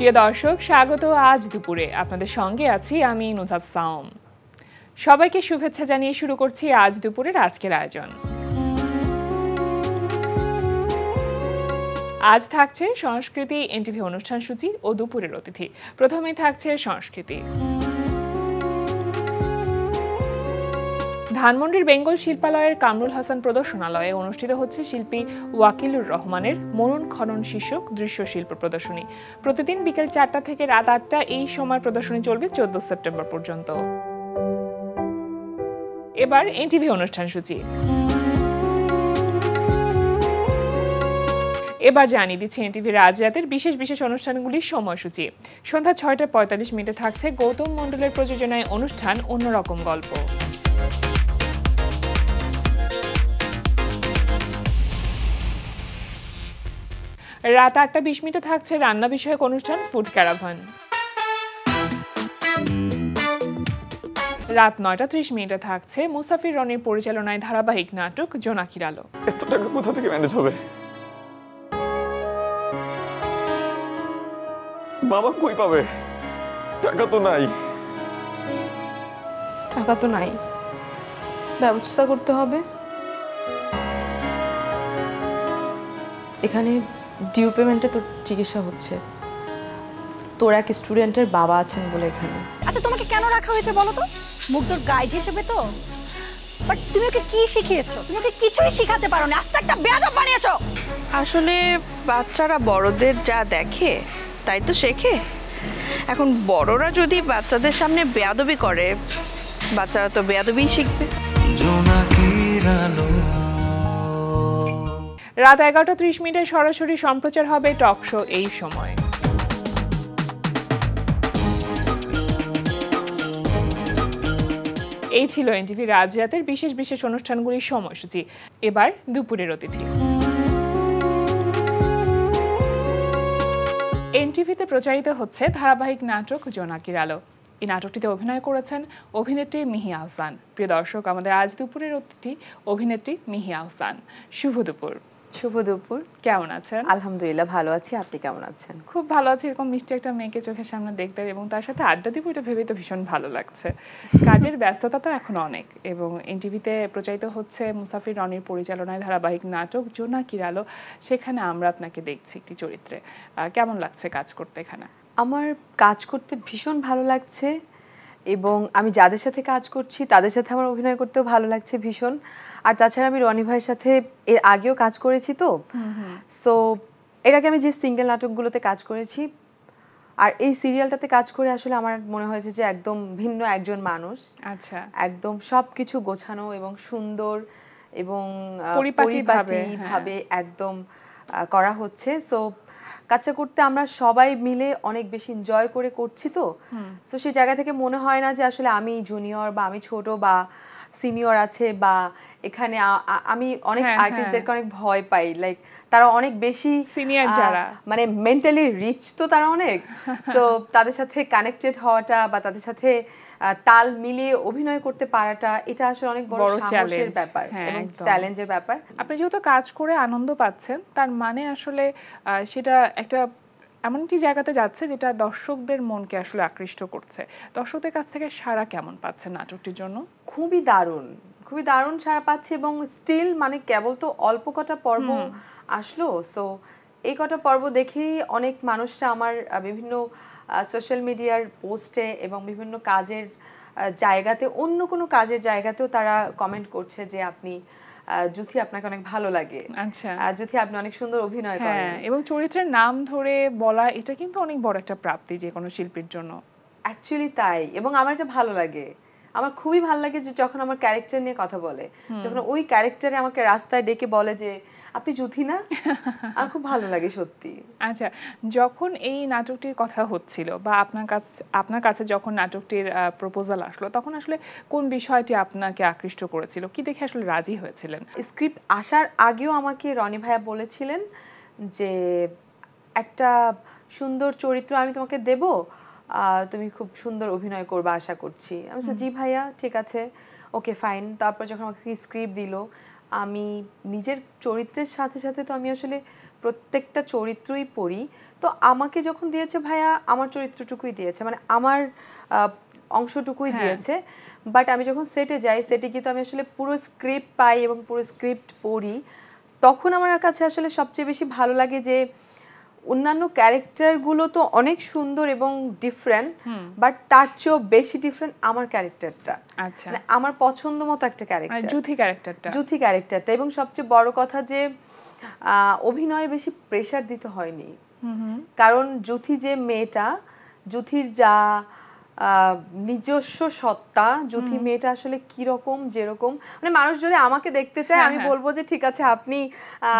প্রিয় দর্শক, স্বাগত আজ দুপুরে। আপনাদের সঙ্গে আছি আমি নুসাত সাওম। সবাইকে শুভেচ্ছা জানিয়ে শুরু করছি আজ দুপুরের আজকের আয়োজন। আজ থাকছে সংস্কৃতি, এনটিভি অনুষ্ঠান সূচি ও দুপুরের অতিথি। প্রথমেই থাকছে সংস্কৃতি। ধানমন্ডির বেঙ্গল শিল্পালয়ের কামরুল হাসান প্রদর্শনালয়ে অনুষ্ঠিত হচ্ছে শিল্পী ওয়াকিলুর রহমানের মনন খনন শীর্ষক দৃশ্য শিল্প প্রদর্শনী। প্রতিদিন বিকেল 4টা থেকে রাত 8টা এই সময় প্রদর্শনী চলবে 14 সেপ্টেম্বর পর্যন্ত। এবার এনটিভি অনুষ্ঠান সূচি। এবার জানিয়ে দিচ্ছি এনটিভি রাজরাতের বিশেষ বিশেষ অনুষ্ঠানগুলির সময়সূচি। সন্ধ্যা 6:45 থাকছে গৌতম মণ্ডলের প্রযোজনায় অনুষ্ঠান অন্যরকম গল্প। রাত 8:20 থাকছে রান্না বিষয়ক অনুষ্ঠান ফুড ক্যারাভান। রাত 9:30 থাকছে মুসাফির রনির পরিচালনায় ধারাবাহিক নাটক জোনাকির আলো। এত টাকা কোথা থেকে ম্যানেজ হবে? বাবা কই পাবে? টাকা তো নাই। টাকা তো নাই, ব্যবস্থা করতে হবে। এখানে ডিউ পেমেন্টে তোর চিকিৎসা হচ্ছে। তোর এক স্টুডেন্টের বাবা আছেন বলে এখানে। আচ্ছা, তোমাকে কেন রাখা হয়েছে বলো তো? মুগ্ধর গাইড হিসেবে তো। বাট তুমি ওকে কি শিখিয়েছো? তুমি ওকে কিছুই শিখাতে পারো না, আস্তে একটা বেয়াদব বানিয়েছো। আসলে বাচ্চারা বড়দের যা দেখে তাই তো শেখে। এখন বড়রা যদি বাচ্চাদের সামনে বেয়াদবি করে, বাচ্চারা তো বেয়াদবিই শিখবে। রাত 11:30 সরাসরি সম্প্রচার হবে টক শো এই সময়। এই ছিল এনটিভি রাজরাতের বিশেষ বিশেষ অনুষ্ঠানগুলির সময়সূচি। এবার দুপুরের অতিথি। এনটিভিতে প্রচারিত হচ্ছে ধারাবাহিক নাটক জোনাকির আলো। এই নাটকটিতে অভিনয় করেছেন অভিনেত্রী মিহি আহসান। প্রিয় দর্শক, আমাদের আজ দুপুরের অতিথি অভিনেত্রী মিহি আহসান। শুভ দুপুর। শুভ দুপুর। কেমন আছেন? আলহামদুলিল্লাহ ভালো আছি, আপনি কেমন আছেন? খুব ভালো আছি। এরকম মিষ্টি একটা মেয়েকে চোখের সামনে দেখতে এবং তার সাথে আড্ডা দিব, এটা ভেবেই তো ভীষণ ভালো লাগছে। কাজের ব্যস্ততা তো এখন অনেক, এবং এনটিভিতে প্রচারিত হচ্ছে মুসাফির রনির পরিচালনায় ধারাবাহিক নাটক জোনাকির আলো। সেখানে আমরা আপনাকে দেখছি একটি চরিত্রে। কেমন লাগছে কাজ করতে এখানে? আমার কাজ করতে ভীষণ ভালো লাগছে, এবং আমি যাদের সাথে কাজ করছি তাদের সাথে আমার অভিনয় করতেও ভালো লাগছে ভীষণ। আর তাছাড়া আমি রনি ভাইয়ের সাথে এর আগেও কাজ করেছি, তো সো এর আগে আমি যে সিঙ্গেল নাটকগুলোতে কাজ করেছি আর এই সিরিয়ালটাতে কাজ করে আসলে আমার মনে হয়েছে যে একদম ভিন্ন একজন মানুষ। আচ্ছা, একদম সবকিছু গোছানো এবং সুন্দর এবং পরিপাটিভাবে একদম করা হচ্ছে। সো কাজটা করতে আমরা সবাই মিলে অনেক বেশি এনজয় করে করছি, তো সো সেই জায়গা থেকে মনে হয় না যে আসলে আমি জুনিয়র বা আমি ছোট বা সিনিয়র আছে, বা এখানে আমি অনেক আর্টিস্টদেরকে অনেক ভয় পাই, লাইক তারা অনেক বেশি সিনিয়র, যারা মানে মেন্টালি রিচ, তো তারা অনেক। সো তাদের সাথে কানেক্টেড হওয়াটা বা তাদের সাথে তাল মিলিয়ে অভিনয় করতে পারাটা, এটা আসলে অনেক বড় সাহসের ব্যাপার এবং চ্যালেঞ্জের ব্যাপার। আপনি যেহেতু কাজ করে আনন্দ পাচ্ছেন, তার মানে আসলে সেটা একটা এমন একটি জায়গাতে যাচ্ছে যেটা দর্শকদের মনকে আসলে আকৃষ্ট করছে। দর্শকদের কাছ থেকে সাড়া কেমন পাচ্ছেন নাটকটির জন্য? খুবই দারুণ সাড়া পাচ্ছে, এবং স্টিল মানে কেবল তো অল্প কটা পর্ব আসলো। সো এই কটা পর্ব দেখেই অনেক মানুষরা আমার বিভিন্ন সোশ্যাল মিডিয়ার পোস্টে এবং বিভিন্ন কাজের জায়গাতে, অন্য কোনো কাজের জায়গাতেও তারা কমেন্ট করছে যে আপনি জুথি, আপনাকে অনেক ভালো লাগে। আচ্ছা, জুথি আপনি অনেক সুন্দর অভিনয় করেন। এবং চরিত্রের নাম ধরে বলা, এটা কিন্তু অনেক বড় একটা প্রাপ্তি যে কোনো শিল্পীর জন্য। অ্যাকচুয়ালি তাই, এবং আমার এটা ভালো লাগে। আমার খুবই ভালো লাগে যে যখন আমার ক্যারেক্টার নিয়ে কথা বলে, যখন ওই ক্যারেক্টারে আমাকে রাস্তায় ডেকে বলে যে আপনি জুথি না, আমার খুব ভালো লাগে সত্যি। আচ্ছা, যখন এই নাটকটির কথা হচ্ছিল বা আপনার কাছে যখন নাটকটির প্রপোজাল আসলো, তখন আসলে কোন বিষয়টি আপনাকে আকৃষ্ট করেছিল? কি দেখে আসলে রাজি হয়েছিলেন? স্ক্রিপ্ট আসার আগেও আমাকে রনি ভাইয়া বলেছিলেন যে একটা সুন্দর চরিত্র আমি তোমাকে দেব, তুমি খুব সুন্দর অভিনয় করবা আশা করছি। আমি বলছি জি ভাইয়া, ঠিক আছে, ওকে ফাইন। তারপর যখন আমাকে স্ক্রিপ্ট দিল, আমি নিজের চরিত্রের সাথে সাথে তো আমি আসলে প্রত্যেকটা চরিত্রই পড়ি, তো আমাকে যখন দিয়েছে ভাইয়া আমার চরিত্রটুকুই দিয়েছে, মানে আমার অংশটুকুই দিয়েছে। বাট আমি যখন সেটে যাই, সেটে গিয়ে তো আমি আসলে পুরো স্ক্রিপ্ট পাই এবং পুরো স্ক্রিপ্ট পড়ি, তখন আমার কাছে আসলে সবচেয়ে বেশি ভালো লাগে যে অন্যান্য ক্যারেক্টারগুলো তো অনেক সুন্দর এবং ডিফারেন্ট, বাট তার চেয়েও বেশি ডিফারেন্ট আমার ক্যারেক্টারটা। আচ্ছা, মানে আমার পছন্দ মতো একটা ক্যারেক্টার, জুথি ক্যারেক্টারটা। এবং সবচেয়ে বড় কথা যে অভিনয়ে বেশি প্রেশার দিতে হয়নি, কারণ জুথি যে মেয়েটা, জুথির যা নিজস্ব সত্তা, জুথি মেয়েটা আসলে কি রকম, যেরকম মানে মানুষ যদি আমাকে দেখতে চায় আমি বলবো যে ঠিক আছে আপনি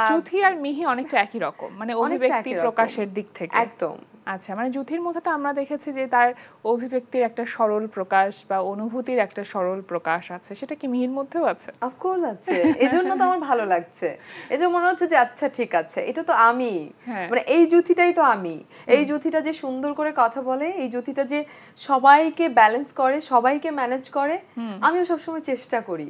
জুথি আর মিহি অনেকটা একই রকম, মানে অভিব্যক্তি প্রকাশের দিক থেকে একদম। আচ্ছা, মানে জুথির মধ্যে তো আমরা দেখেছি যে তার অভিব্যক্তির একটা সরল প্রকাশ বা অনুভূতির একটা সরল প্রকাশ আছে, সেটা কি মিহির মধ্যেও আছে? অফকোর্স আছে, এজন্য তো আমার ভালো লাগছে। এজন্য মনে হচ্ছে যে আচ্ছা ঠিক আছে, এটা তো আমি, মানে এই জুথিটাই তো আমি। এই জুথিটা যে সুন্দর করে কথা বলে, এই জুথিটা যে সবাইকে ব্যালেন্স করে, সবাইকে ম্যানেজ করে, আমিও সবসময় চেষ্টা করি।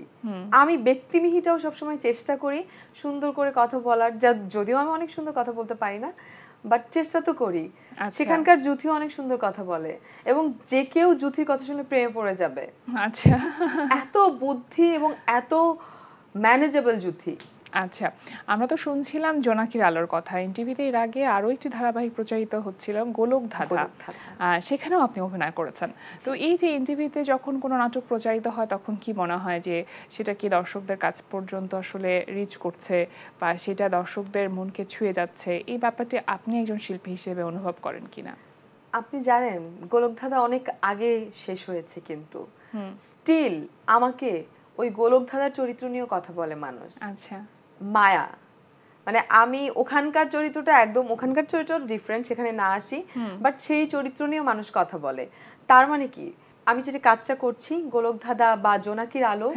আমি ব্যক্তি মিহিটাও সবসময় চেষ্টা করি সুন্দর করে কথা বলার, যদিও আমি অনেক সুন্দর কথা বলতে পারি না, বাট চেষ্টা তো করি। সেখানকার জুথিও অনেক সুন্দর কথা বলে এবং যে কেউ জুথির কথা শুনে প্রেমে পড়ে যাবে। আচ্ছা, এত বুদ্ধি এবং এত ম্যানেজেবল জুথি। আচ্ছা, আমরা তো শুনছিলাম জোনাকির আলোর কথা, এনটিভিতে এর আগে আরো একটি ধারাবাহিক প্রচারিত হচ্ছিল গোলক ধাঁধা, সেখানেও আপনি অভিনয় করেছেন। তো এই যে এনটিভিতে যখন কোনো নাটক প্রচারিত হয় তখন কি মনে হয় যে সেটা কি দর্শকদের কাছ পর্যন্ত আসলে রিচ করছে বা সেটা দর্শকদের মনকে ছুঁয়ে যাচ্ছে, এই ব্যাপারটি আপনি একজন শিল্পী হিসেবে অনুভব করেন কিনা? আপনি জানেন গোলক ধাঁধা অনেক আগে শেষ হয়েছে, কিন্তু স্টিল আমাকে ওই গোলক ধাঁধার চরিত্র নিয়েও কথা বলে মানুষ। আচ্ছা, মায়া, মানে আমি ওখানকার চরিত্রটা একদম, ওখানকার চরিত্র ডিফারেন্ট, সেখানে না আসি, বাট সেই চরিত্র নিয়েও মানুষ কথা বলে। তার মানে কি আমি যেটা কাজটা করছি গোলক ধাঁধা বা জোনাকির আলো,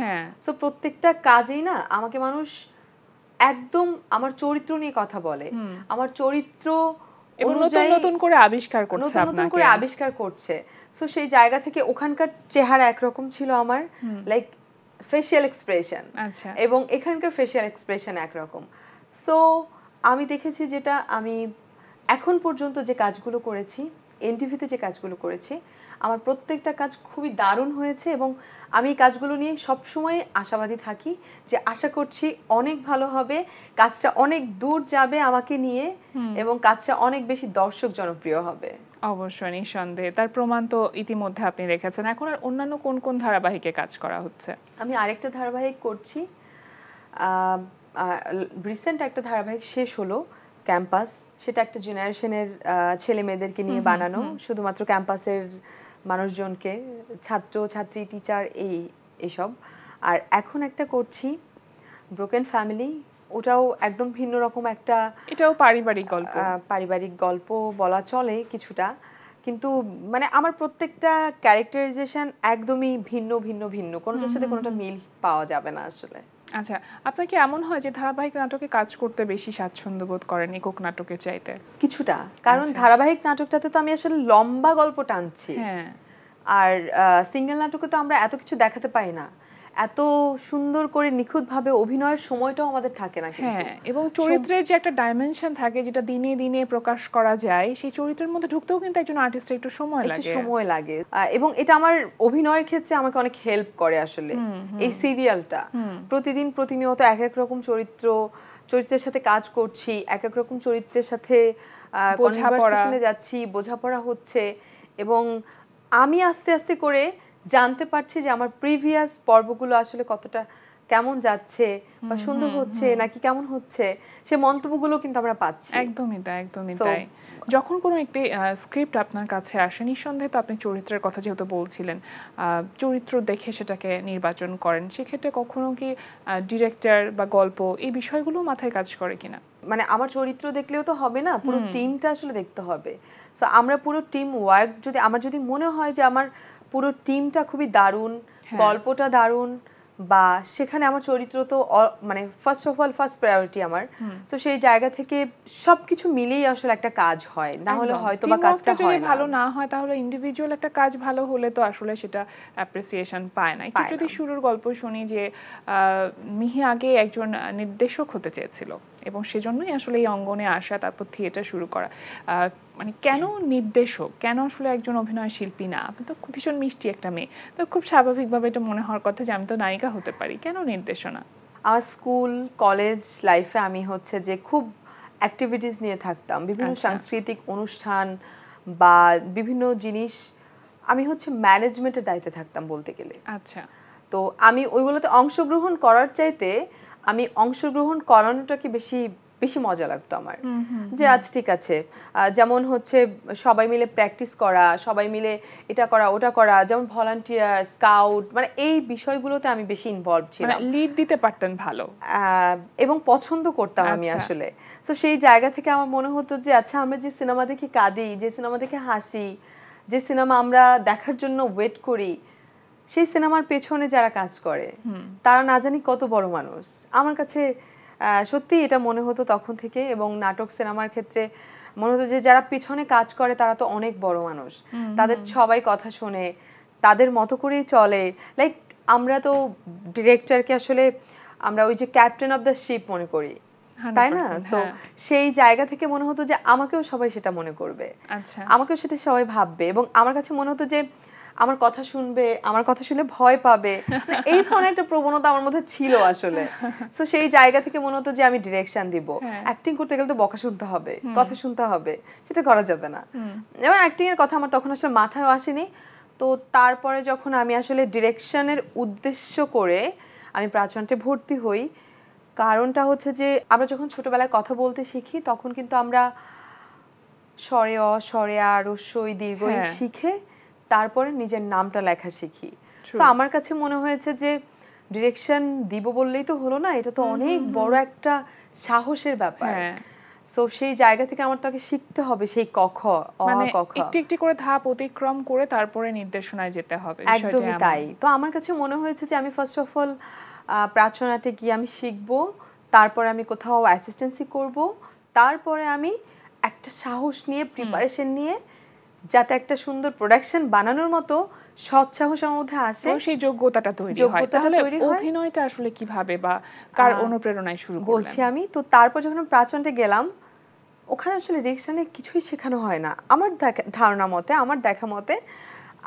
সো প্রত্যেকটা কাজেই না আমাকে মানুষ একদম আমার চরিত্র নিয়ে কথা বলে, আমার চরিত্র নতুন করে আবিষ্কার করছে। সো সেই জায়গা থেকে ওখানকার চেহারা একরকম ছিল আমার, লাইক ফেশিয়াল এক্সপ্রেশন, এবং এখানকার ফেশিয়াল এক্সপ্রেশন একরকম। সো আমি দেখেছি, যেটা আমি এখন পর্যন্ত যে কাজগুলো করেছি, এনটিভিতে যে কাজগুলো করেছি, আমার প্রত্যেকটা কাজ খুবই দারুণ হয়েছে এবং আমি এই কাজগুলো নিয়ে সবসময় আশাবাদী থাকি যে আশা করছি অনেক ভালো হবে, কাজটা অনেক দূর যাবে আমাকে নিয়ে এবং কাজটা অনেক বেশি দর্শক জনপ্রিয় হবে। অবশ্যই, নিঃসন্দেহে, তার প্রমাণ তো ইতিমধ্যে আপনি রেখেছেন। এখন আর অন্যান্য কোন কোন ধারাবাহিকে কাজ করা হচ্ছে? আমি আরেকটা ধারাবাহিক করছি, রিসেন্ট একটা ধারাবাহিক শেষ হলো, ক্যাম্পাস। সেটা একটা জেনারেশনের ছেলে মেয়েদেরকে নিয়ে বানানো, শুধুমাত্র ক্যাম্পাসের মানুষজনকে, ছাত্র ছাত্রী টিচার এইসব। আর এখন একটা করছি ব্রোকেন ফ্যামিলি, ওটাও একদম ভিন্ন রকম একটা, এটাও পারিবারিক গল্প বলা চলে কিছুটা, কিন্তু মানে আমার প্রত্যেকটা ক্যারেক্টারাইজেশন একদমই ভিন্ন ভিন্ন ভিন্ন, কোনোটার সাথে কোনোটা মিল পাওয়া যাবে না আসলে। আচ্ছা, আপনার কি এমন হয় যে ধারাবাহিক নাটকে কাজ করতে বেশি স্বাচ্ছন্দ্য বোধ করেন একক নাটকের চাইতে? কিছুটা, কারণ ধারাবাহিক নাটকটাতে তো আমি আসলে লম্বা গল্প টানছি, আর সিঙ্গেল নাটকে তো আমরা এত কিছু দেখাতে পাই না, এত সুন্দর করে নিখুঁতভাবে অভিনয়ের সময়টাও আমাদের থাকে না। এবং চরিত্রের যে একটা ডাইমেনশন থাকে যেটা দিনে দিনে প্রকাশ করা যায়, সেই চরিত্রের মধ্যে ঢুকতেও কিন্তু একজন আর্টিস্টের একটু সময় লাগে, এবং এটা আমার অভিনয়ের ক্ষেত্রে আমাকে অনেক হেল্প করে আসলে। এই সিরিয়ালটা প্রতিদিন প্রতিনিয়ত এক এক রকম চরিত্রের সাথে কাজ করছি, এক এক রকম চরিত্রের সাথে কনভারসেশনে যাচ্ছি, বোঝাপড়া হচ্ছে, এবং আমি আস্তে আস্তে করে জানতে পারছি যে আমার প্রিভিয়াস পর্বগুলো আসলে কতটা কেমন যাচ্ছে বা সুন্দর হচ্ছে নাকি কেমন হচ্ছে, সে মন্তব্যগুলো কিন্তু আমরা পাচ্ছি। একদমই তাই। যখন কোনো একটি স্ক্রিপ্ট আপনার কাছে আসে, নিঃসন্দেহে তো আপনি চরিত্রের কথা যেহেতু বলছিলেন, চরিত্র দেখে সেটাকে নির্বাচন করেন, সেক্ষেত্রে কখনো কি ডিরেক্টর বা গল্প এই বিষয়গুলো মাথায় কাজ করে কিনা? মানে আমার চরিত্র দেখলেও তো হবে না, পুরো টিমটা আসলে দেখতে হবে। সো আমরা পুরো টিম ওয়ার্ক, যদি মনে হয় যে আমার পুরো টিমটা খুবই দারুণ, গল্পটা দারুণ, বা সেখানে আমার চরিত্র তো মানে ফার্স্ট প্রায়োরিটি আমার, তো সেই জায়গা থেকে সবকিছু মিলেই আসলে একটা কাজ হয়, না হলে হয়তো বা কাজটা হয় না। ভালো না হয় তাহলে ইন্ডিভিজুয়াল একটা কাজ ভালো হলে তো আসলে সেটা অ্যাপ্রিসিয়েশন পায় না। একটু যদি শুরুর গল্প শুনি যে মিহি আগে একজন নির্দেশক হতে চেয়েছিল এবং সেজন্যই আসলে এই অঙ্গনে আসা, তারপর থিয়েটার শুরু করা। মানে কেন নির্দেশক, কেন আসলে একজন অভিনয় শিল্পী না? আপনি তো খুব ভীষণ মিষ্টি একটা মেয়ে, তো খুব স্বাভাবিকভাবে এটা মনে হওয়ার কথা যে আমি তো নায়িকা হতে পারি, কেন নির্দেশনা? আমার স্কুল কলেজ লাইফে আমি হচ্ছে যে খুব অ্যাক্টিভিটিস নিয়ে থাকতাম, বিভিন্ন সাংস্কৃতিক অনুষ্ঠান বা বিভিন্ন জিনিস আমি হচ্ছে ম্যানেজমেন্টের দায়িত্বে থাকতাম বলতে গেলে। আচ্ছা, তো আমি ওইগুলোতে অংশগ্রহণ করার চাইতে আমি অংশগ্রহণ করানোটাকে বেশি বেশি মজা লাগতো আমার, যে আচ্ছা ঠিক আছে, যেমন হচ্ছে সবাই মিলে প্র্যাকটিস করা, সবাই মিলে এটা করা ওটা করা, যেমন ভলান্টিয়ার, স্কাউট, মানে এই বিষয়গুলোতে আমি বেশি ইনভলভ ছিলাম, লিড দিতে পারতেন ভালো এবং পছন্দ করতাম আমি আসলে। তো সেই জায়গা থেকে আমার মনে হতো যে আচ্ছা আমরা যে সিনেমা দেখে কাঁদি, যে সিনেমা দেখে হাসি, যে সিনেমা আমরা দেখার জন্য ওয়েট করি, সেই সিনেমার পেছনে যারা কাজ করে তারা না জানি কত বড় মানুষ। আমার কাছে সত্যি এটা মনে হতো তখন থেকে, এবং নাটক সিনেমার ক্ষেত্রে মনে হতো যে যারা পিছনে কাজ করে তারা তো অনেক বড় মানুষ, তাদের সবাই কথা শোনে, তাদের মতো করেই চলে। লাইক আমরা তো ডিরেক্টরকে আসলে আমরা ওই যে ক্যাপ্টেন অফ দ্য শিপ মনে করি, তাই না? সো সেই জায়গা থেকে মনে হতো যে আমাকেও সবাই সেটা মনে করবে, আমাকেও সেটা সবাই ভাববে, এবং আমার কাছে মনে হতো যে আমার কথা শুনবে, আমার কথা শুনলে ভয় পাবে, এই ধরনের একটা প্রবণতা আমার মধ্যে ছিল আসলে। সো সেই জায়গা থেকে মনে হতো যে আমি ডিরেকশন দিব, অ্যাক্টিং করতে গেলে তো বকা শুনতে হবে, কথা শুনতে হবে, সেটা করা যাবে না। এবং অ্যাক্টিং এর কথা আমার তখন আসলে মাথায় আসেনি। তো তারপরে যখন আমি আসলে ডিরেকশনের উদ্দেশ্য করে আমি প্রাচনাটে ভর্তি হই, কারণটা হচ্ছে যে আমরা যখন ছোটবেলায় কথা বলতে শিখি তখন কিন্তু আমরা স্বরে অ, স্বরে আ, রস্বই দীর্ঘই শিখে তারপরে নিজের নামটা লেখা শিখি। তো আমার কাছে মনে হয়েছে যে ডিরেকশন দিব বললেই তো হলো না, এটা তো অনেক বড় একটা সাহসের ব্যাপার। সো সেই জায়গা থেকে আমার তাকে শিখতে হবে সেই ক খ অ ক খ, একটু একটু করে ধাপ অতিক্রম করে তারপরে নির্দেশনায় যেতে হবে। একদমই তাই। তো আমার কাছে মনে হয়েছে যে আমি ফার্স্ট অফ অল প্রাচনাটে গিয়ে আমি শিখবো, তারপরে আমি কোথাও অ্যাসিস্ট্যান্সি করব, তারপরে আমি একটা সাহস নিয়ে প্রিপারেশন নিয়ে যাতে একটা সুন্দর প্রোডাকশন বানানোর মতো সৎ সাহস আমার মধ্যে আসে, সেই যোগ্যতাটা তৈরি হয়। তাহলে অভিনয়টা আসলে কিভাবে বা কার অনুপ্রেরণায় শুরু করলেন? বলছি আমি তো তারপর যখন প্রাচনাটে গেলাম, ওখানে আসলে ডিরেকশনে কিছুই শেখানো হয় না আমার ধারণা মতে, আমার দেখা মতে।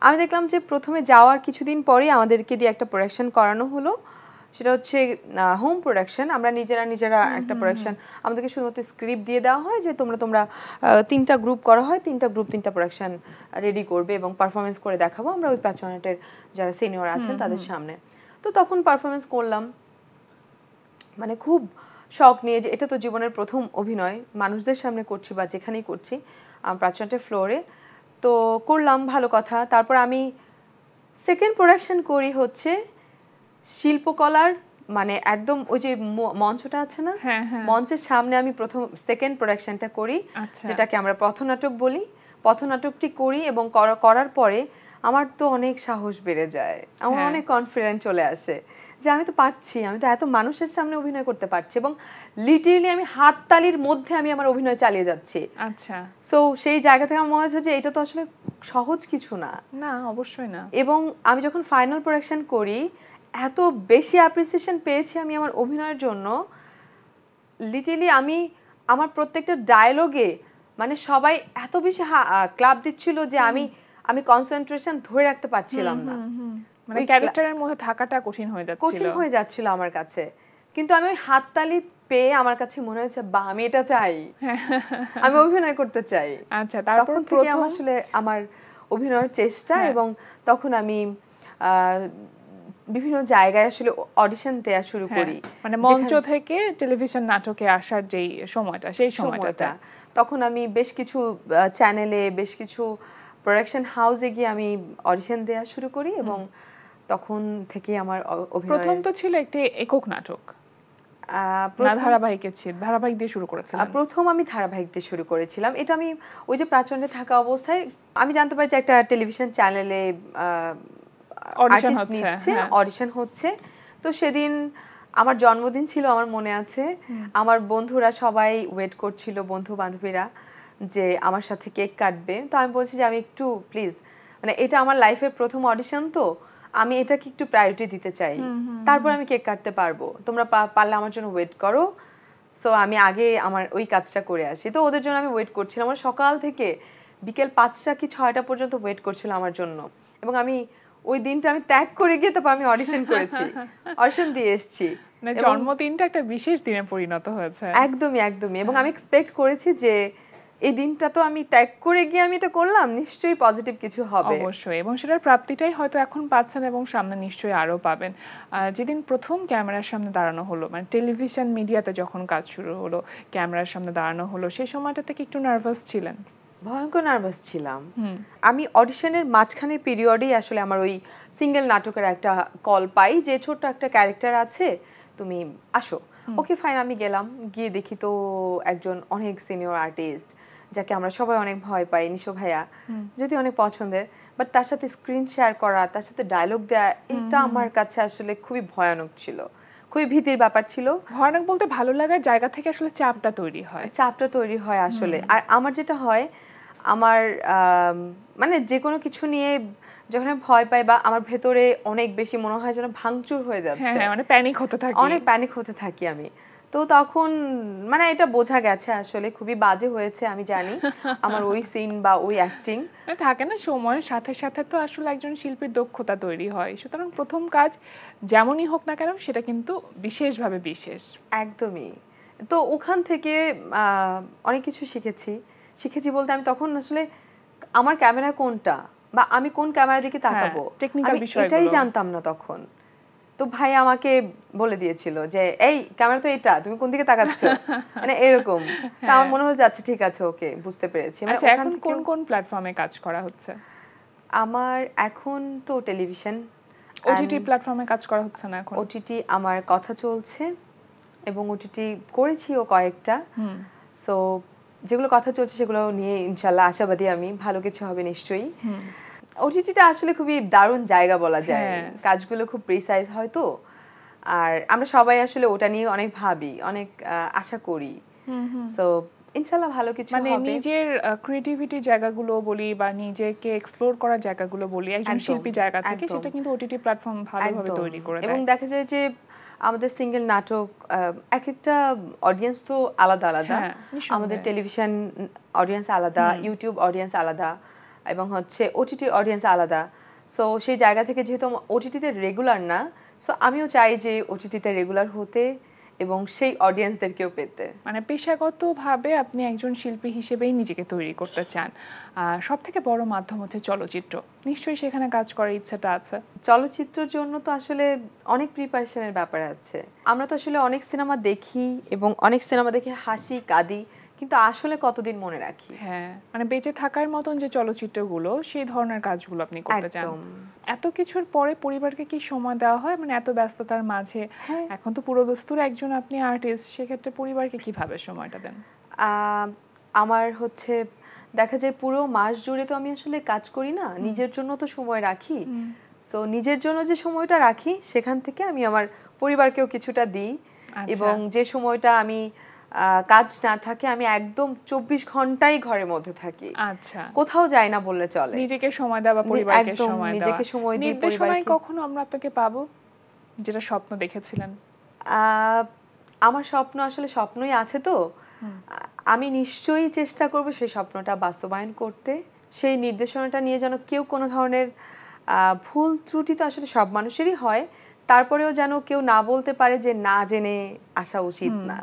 আমি দেখলাম যে প্রথমে যাওয়ার কিছুদিন পরেই আমাদেরকে দিয়ে একটা প্রোডাকশন করানো হলো, সেটা হচ্ছে হোম প্রোডাকশন। আমরা নিজেরা একটা প্রোডাকশন, আমাদেরকে শুধুমাত্র স্ক্রিপ্ট দিয়ে দেওয়া হয় যে তোমরা 3টা গ্রুপ করা হয়, 3টা গ্রুপ 3টা প্রোডাকশন রেডি করবে এবং পারফরমেন্স করে দেখাবো আমরা ওই প্রাচনাটের যারা সিনিয়র আছেন তাদের সামনে। তো তখন পারফরমেন্স করলাম, মানে খুব শখ নিয়ে যে এটা তো জীবনের প্রথম অভিনয়, মানুষদের সামনে করছি বা যেখানেই করছি, প্রাচনাটের ফ্লোরে। তো করলাম, ভালো কথা। তারপর আমি সেকেন্ড প্রোডাকশন করি হচ্ছে শিল্পকলার, মানে একদম ওই যে মঞ্চটা আছে না, মঞ্চের সামনে আমি সেকেন্ড প্রোডাকশনটা করি, যেটাকে আমরা পথনাটক বলি। পথনাটকটি করি এবং করার পরে আমার তো অনেক সাহস বেড়ে যায়, আমার অনেক কনফিডেন্স চলে আসে যে আমি তো পারছি, আমি তো এত মানুষের সামনে অভিনয় করতে পারছি, এবং লিটারেলি আমি হাততালির মধ্যে আমি আমার অভিনয় চালিয়ে যাচ্ছি। আচ্ছা, সো সেই জায়গা থেকে আমার মনে হচ্ছে যে এটা তো আসলে সহজ কিছু না। না, অবশ্যই না। এবং আমি যখন ফাইনাল প্রোডাকশন করি এত বেশি অ্যাপ্রিসিয়েশন পেয়েছি আমি আমার অভিনয়ের জন্য, লিটারেলি আমি আমার প্রত্যেকটা ডায়লগে মানে সবাই এত বেশি ক্লাব দিচ্ছিল যে আমি কনসেন্ট্রেশন ধরে রাখতে পারছিলাম না, মানে ক্যারেক্টারের মধ্যে থাকাটা কঠিন হয়ে যাচ্ছিল আমার কাছে। কিন্তু আমি ওই হাততালি পেয়ে আমার কাছে মনে হয়েছে বাহ, আমি এটা চাই, আমি অভিনয় করতে চাই। আচ্ছা, তারপর থেকে আসলে আমার অভিনয়ের চেষ্টা, এবং তখন আমি বিভিন্ন জায়গায় আসলে অডিশন দেয়া শুরু করি, মানে মঞ্চ থেকে টেলিভিশন নাটকে আসার যেই সময়টা, সেই সময়টা তখন আমি বেশ কিছু চ্যানেলে, বেশ কিছু প্রোডাকশন হাউসে গিয়ে আমি অডিশন দেয়া শুরু করি, এবং তখন থেকে আমার অভিনয়। প্রথম তো ছিল একটি একক নাটক, ধারাবাহিক দিয়ে শুরু করেছিলাম। প্রথম আমি ধারাবাহিক দিয়ে শুরু করেছিলাম। এটা আমি ওই যে প্রাচনে থাকা অবস্থায় আমি জানতে পারি যে একটা টেলিভিশন চ্যানেলে অডিশন হচ্ছে। তো সেদিন আমার জন্মদিন ছিল, আমার মনে আছে। আমার বন্ধুরা সবাই ওয়েট করছিল, বন্ধু বান্ধবীরা, যে আমার সাথে কেক কাটবে। তো আমি বলছি যে আমি একটু প্লিজ, মানে এটা আমার লাইফের প্রথম অডিশন, তো আমি এটাকে একটু প্রায়োরিটি দিতে চাই, তারপর আমি কেক কাটতে পারবো, তোমরা পারলে আমার জন্য ওয়েট করো। সো আমি আগে আমার ওই কাজটা করে আসি, তো ওদের জন্য আমি ওয়েট করছিলাম। আমার সকাল থেকে বিকেল 5টা কি 6টা পর্যন্ত ওয়েট করছিল আমার জন্য, এবং আমি ওই দিনটা আমি ত্যাগ করে গিয়ে তারপর আমি অডিশন করেছি, অডিশন দিয়ে এসেছি। জন্মদিনটা একটা বিশেষ দিনে পরিণত হয়েছে। একদমই একদমই, এবং আমি এক্সপেক্ট করেছি যে এই দিনটা তো আমি ত্যাগ করে গিয়ে আমি এটা করলাম, নিশ্চয়ই পজিটিভ কিছু হবে। অবশ্যই, এবং সেটার প্রাপ্তিটাই হয়তো এখন পাচ্ছেন এবং সামনে নিশ্চয়ই আরো পাবেন। যেদিন প্রথম ক্যামেরার সামনে দাঁড়ানো হলো, মানে টেলিভিশন মিডিয়াতে যখন কাজ শুরু হলো, ক্যামেরার সামনে দাঁড়ানো হলো, সেই সময়টাতে কি একটু নার্ভাস ছিলেন? ভয়ঙ্কর নার্ভাস ছিলাম। আমি অডিশনের মাঝখানের পিরিয়ডেই আসলে আমার ওই সিঙ্গেল নাটকের একটা কল পাই যে ছোট্ট একটা ক্যারেক্টার আছে, তুমি আসো। ওকে ফাইন, আমি গেলাম, গিয়ে দেখি তো একজন অনেক সিনিয়র আর্টিস্ট যাকে আমরা সবাই অনেক ভয় পাই, নিশো ভাইয়া, যদি অনেক পছন্দের, বাট তার সাথে স্ক্রিন শেয়ার করা, তার সাথে ডায়লগ দেওয়া, এটা আমার কাছে আসলে খুবই ভয়ানক ছিল, খুবই ভীতির ব্যাপার ছিল। ভয়ানক বলতে ভালো লাগার জায়গা থেকে আসলে চাপটা তৈরি হয় আসলে। আর আমার যেটা হয়, আমার মানে যে কোনো কিছু নিয়ে যখন আমি ভয় পাই বা আমার ভেতরে অনেক বেশি মনে হয় যেন ভাঙচুর হয়ে যাচ্ছে, মানে প্যানিক হতে থাকি আমি। তো তখন মানে এটা বোঝা গেছে আসলে খুবই বাজে হয়েছে, আমি জানি আমার ওই সিন বা ওই অ্যাক্টিং থাকে না, সময়ের সাথে সাথে তো আসলে একজন শিল্পীর দক্ষতা তৈরি হয়, সুতরাং প্রথম কাজ যেমনই হোক না কেন সেটা কিন্তু বিশেষভাবে বিশেষ। একদমই। তো ওখান থেকে অনেক কিছু শিখেছি বলতে আমি তখন আসলে আমার ক্যামেরা কোনটা বা আমি কোন ক্যামেরার দিকে তাকাবো এটাই জানতাম না তখন। তো ভাই আমাকে বলে দিয়েছিল যে এই ক্যামেরা তো এটা, তুমি কোন দিকে তাকাচ্ছ, মানে এরকম। তা আমার মনে হলো আচ্ছা ঠিক আছে, ওকে, বুঝতে পেরেছি। আচ্ছা, এখন কোন কোন প্ল্যাটফর্মে কাজ করা হচ্ছে? আমার এখন তো টেলিভিশন, ওটিটি প্ল্যাটফর্মে কাজ করা হচ্ছে না এখন? ওটিটি আমার কথা চলছে এবং ওটিটি করেছিও কয়েকটা। সো যেগুলো কথা চলছে সেগুলো নিয়ে ইনশাল্লাহ আশাবাদী আমি, ভালো কিছু হবে নিশ্চয়ই। ওটিটিটা আসলে খুবই দারুণ জায়গা বলা যায়, কাজগুলো খুব প্রিসাইজ হয় তো, আর আমরা সবাই আসলে ওটা নিয়ে অনেক ভাবি, অনেক আশা করি। সো ইনশাআল্লাহ ভালো কিছু হবে। মানে নিজের ক্রিয়েটিভিটি জায়গাগুলো বলি বা নিজেকে এক্সপ্লোর করার জায়গাগুলো বলি একজন শিল্পী জায়গা থেকে, সেটা কিন্তু ওটিটি প্ল্যাটফর্ম ভালোভাবে তৈরি করে দেয়। এবং দেখা যায় যে আমাদের সিঙ্গেল নাটক এক একটা অডিয়েন্স তো আলাদা আলাদা, আমাদের টেলিভিশন অডিয়েন্স আলাদা, ইউটিউব অডিয়েন্স আলাদা, এবং হচ্ছে ওটিটির অডিয়েন্স আলাদা। সো সেই জায়গা থেকে যেহেতু ওটিটিতে রেগুলার না, সো আমিও চাই যে ওটিটিতে রেগুলার হতে এবং সেই অডিয়েন্সদেরকেও পেতে। মানে পেশাগতভাবে আপনি একজন শিল্পী হিসেবেই নিজেকে তৈরি করতে চান। সব থেকে বড় মাধ্যম হচ্ছে চলচ্চিত্র, নিশ্চয়ই সেখানে কাজ করার ইচ্ছাটা আছে? চলচ্চিত্রের জন্য তো আসলে অনেক প্রিপারেশনের ব্যাপার আছে। আমরা তো আসলে অনেক সিনেমা দেখি এবং অনেক সিনেমা দেখে হাসি কাঁদি, কিন্তু আসলে কতদিন মনে রাখি। মানে বেঁচে থাকার মতন যে চলচ্চিত্রগুলো, সেই ধরনের কাজগুলো আপনি করতে চান। এত কিছুর পরে পরিবারকে কি সময় দেওয়া হয়? মানে এত ব্যস্ততার মাঝে এখন তো পুরোদস্তুর একজন আপনি আর্টিস্ট, সেক্ষেত্রে পরিবারকে কিভাবে সময়টা দেন? আমার হচ্ছে দেখা যায় পুরো মাস জুড়ে তো আমি আসলে কাজ করি না, নিজের জন্য তো সময় রাখি। সো নিজের জন্য যে সময়টা রাখি সেখান থেকে আমি আমার পরিবারকেও কিছুটা দিই, এবং যে সময়টা আমি কাজ না থাকে আমি একদম 24 ঘন্টাই ঘরের মধ্যে থাকি। আচ্ছা, কোথাও যাই না বললে চলে। নিজেকে সময় দেওয়া, পরিবারকে সময় দেওয়া। নিজেকে সময় দিই, পরিবারকে। কখনো আমরা আপনাকে পাবো যেটা স্বপ্ন দেখেছিলেন? আমার স্বপ্ন আসলে স্বপ্নই আছে, তো আমি নিশ্চয়ই চেষ্টা করব সেই স্বপ্নটা বাস্তবায়ন করতে। সেই নির্দেশনাটা নিয়ে যেন কেউ কোনো ধরনের ভুল ত্রুটি তো আসলে সব মানুষেরই হয়, তারপরেও যেন কেউ না বলতে পারে যে না জেনে আসা উচিত না।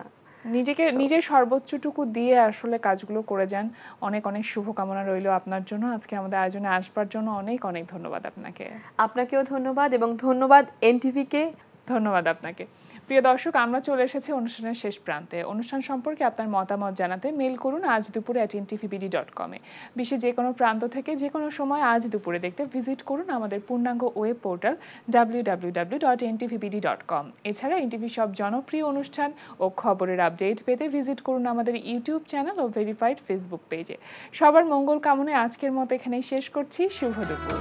নিজের সর্বোচ্চটুকু দিয়ে আসলে কাজগুলো করে যান। অনেক অনেক শুভকামনা রইল আপনার জন্য। আজকে আমাদের আয়োজনে আসবার জন্য অনেক অনেক ধন্যবাদ আপনাকে। আপনাকেও ধন্যবাদ, এবং ধন্যবাদ এনটিভিকে। ধন্যবাদ আপনাকে। প্রিয় দর্শক, আমরা চলে এসেছি অনুষ্ঠানের শেষ প্রান্তে। অনুষ্ঠান সম্পর্কে আপনার মতামত জানাতে মেইল করুন আজ দুপুরে @ntvbd.com এ। বিশ্বের যে কোনো প্রান্ত থেকে যে কোনো সময় আজ দুপুরে দেখতে ভিজিট করুন আমাদের পূর্ণাঙ্গ ওয়েব পোর্টাল www.ntvbd.com। এছাড়া এনটিভি সব জনপ্রিয় অনুষ্ঠান ও খবরের আপডেট পেতে ভিজিট করুন আমাদের ইউটিউব চ্যানেল ও ভেরিফাইড ফেসবুক পেজে। সবার মঙ্গল কামনায় আজকের মতো এখানেই শেষ করছি। শুভ দুপুর।